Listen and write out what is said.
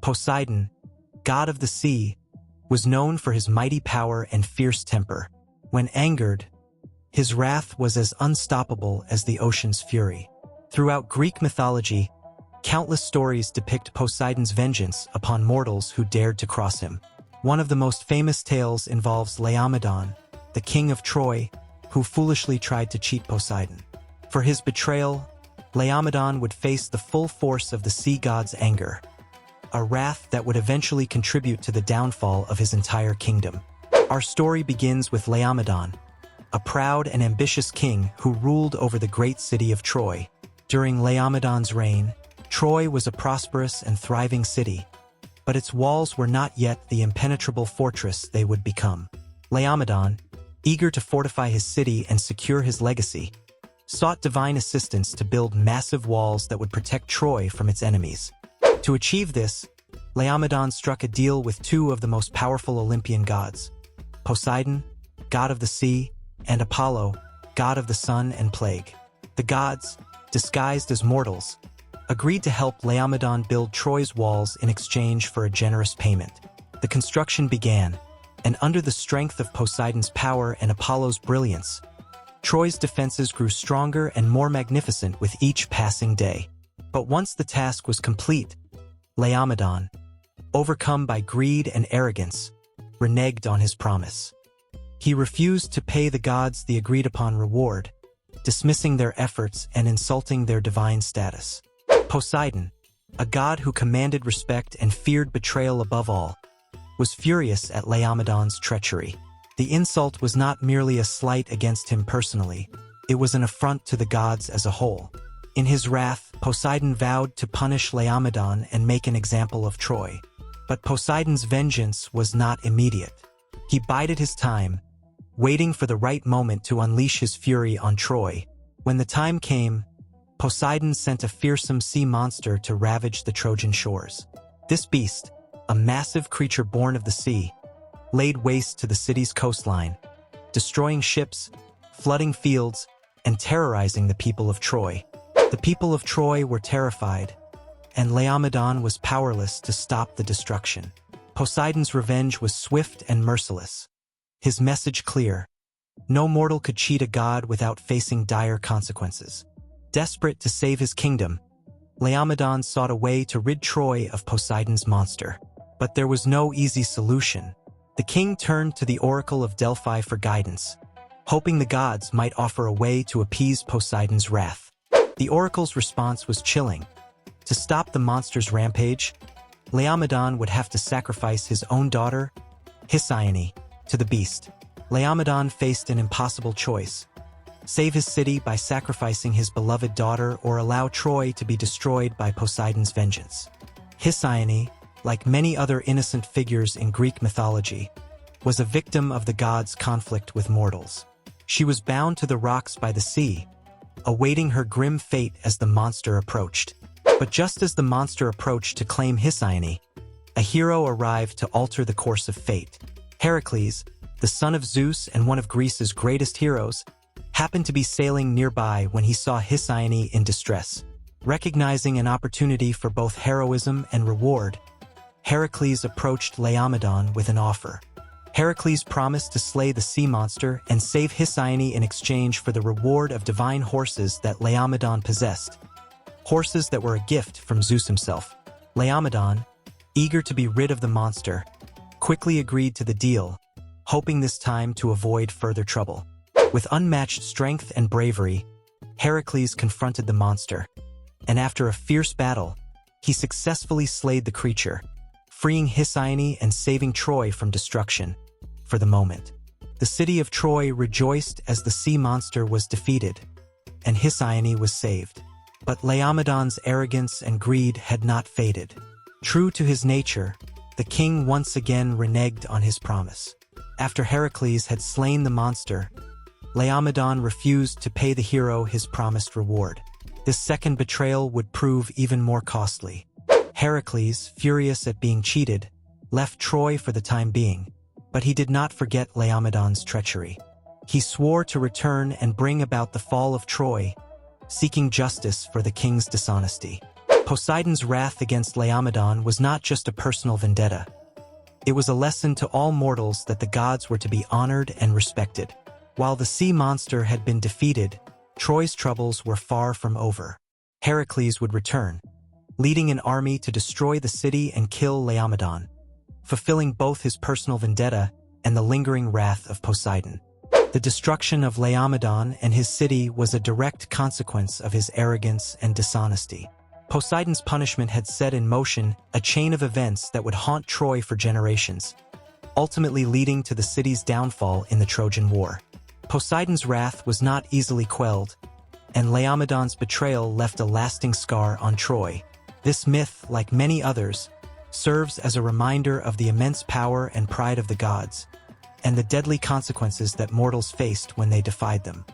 Poseidon, god of the sea, was known for his mighty power and fierce temper. When angered, his wrath was as unstoppable as the ocean's fury. Throughout Greek mythology, countless stories depict Poseidon's vengeance upon mortals who dared to cross him. One of the most famous tales involves Laomedon, the king of Troy, who foolishly tried to cheat Poseidon. For his betrayal, Laomedon would face the full force of the sea god's anger, a wrath that would eventually contribute to the downfall of his entire kingdom. Our story begins with Laomedon, a proud and ambitious king who ruled over the great city of Troy. During Laomedon's reign, Troy was a prosperous and thriving city, but its walls were not yet the impenetrable fortress they would become. Laomedon, eager to fortify his city and secure his legacy, sought divine assistance to build massive walls that would protect Troy from its enemies. To achieve this, Laomedon struck a deal with two of the most powerful Olympian gods, Poseidon, god of the sea, and Apollo, god of the sun and plague. The gods, disguised as mortals, agreed to help Laomedon build Troy's walls in exchange for a generous payment. The construction began, and under the strength of Poseidon's power and Apollo's brilliance, Troy's defenses grew stronger and more magnificent with each passing day. But once the task was complete, Laomedon, overcome by greed and arrogance, reneged on his promise. He refused to pay the gods the agreed-upon reward, dismissing their efforts and insulting their divine status. Poseidon, a god who commanded respect and feared betrayal above all, was furious at Laomedon's treachery. The insult was not merely a slight against him personally, it was an affront to the gods as a whole. In his wrath, Poseidon vowed to punish Laomedon and make an example of Troy. But Poseidon's vengeance was not immediate. He bided his time, waiting for the right moment to unleash his fury on Troy. When the time came, Poseidon sent a fearsome sea monster to ravage the Trojan shores. This beast, a massive creature born of the sea, laid waste to the city's coastline, destroying ships, flooding fields, and terrorizing the people of Troy. The people of Troy were terrified, and Laomedon was powerless to stop the destruction. Poseidon's revenge was swift and merciless. His message clear: no mortal could cheat a god without facing dire consequences. Desperate to save his kingdom, Laomedon sought a way to rid Troy of Poseidon's monster. But there was no easy solution. The king turned to the Oracle of Delphi for guidance, hoping the gods might offer a way to appease Poseidon's wrath. The oracle's response was chilling. To stop the monster's rampage, Laomedon would have to sacrifice his own daughter, Hesione, to the beast. Laomedon faced an impossible choice: save his city by sacrificing his beloved daughter or allow Troy to be destroyed by Poseidon's vengeance. Hesione, like many other innocent figures in Greek mythology, was a victim of the gods' conflict with mortals. She was bound to the rocks by the sea, awaiting her grim fate as the monster approached. But just as the monster approached to claim Hesione, a hero arrived to alter the course of fate. Heracles, the son of Zeus and one of Greece's greatest heroes, happened to be sailing nearby when he saw Hesione in distress. Recognizing an opportunity for both heroism and reward, Heracles approached Laomedon with an offer. Heracles promised to slay the sea monster and save Hesione in exchange for the reward of divine horses that Laomedon possessed, horses that were a gift from Zeus himself. Laomedon, eager to be rid of the monster, quickly agreed to the deal, hoping this time to avoid further trouble. With unmatched strength and bravery, Heracles confronted the monster, and after a fierce battle, he successfully slayed the creature, freeing Hesione and saving Troy from destruction. For the moment, the city of Troy rejoiced as the sea monster was defeated, and Hesione was saved. But Laomedon's arrogance and greed had not faded. True to his nature, the king once again reneged on his promise. After Heracles had slain the monster, Laomedon refused to pay the hero his promised reward. This second betrayal would prove even more costly. Heracles, furious at being cheated, left Troy for the time being, but he did not forget Laomedon's treachery. He swore to return and bring about the fall of Troy, seeking justice for the king's dishonesty. Poseidon's wrath against Laomedon was not just a personal vendetta. It was a lesson to all mortals that the gods were to be honored and respected. While the sea monster had been defeated, Troy's troubles were far from over. Heracles would return, leading an army to destroy the city and kill Laomedon, fulfilling both his personal vendetta and the lingering wrath of Poseidon. The destruction of Laomedon and his city was a direct consequence of his arrogance and dishonesty. Poseidon's punishment had set in motion a chain of events that would haunt Troy for generations, ultimately leading to the city's downfall in the Trojan War. Poseidon's wrath was not easily quelled, and Laomedon's betrayal left a lasting scar on Troy. This myth, like many others, serves as a reminder of the immense power and pride of the gods, and the deadly consequences that mortals faced when they defied them.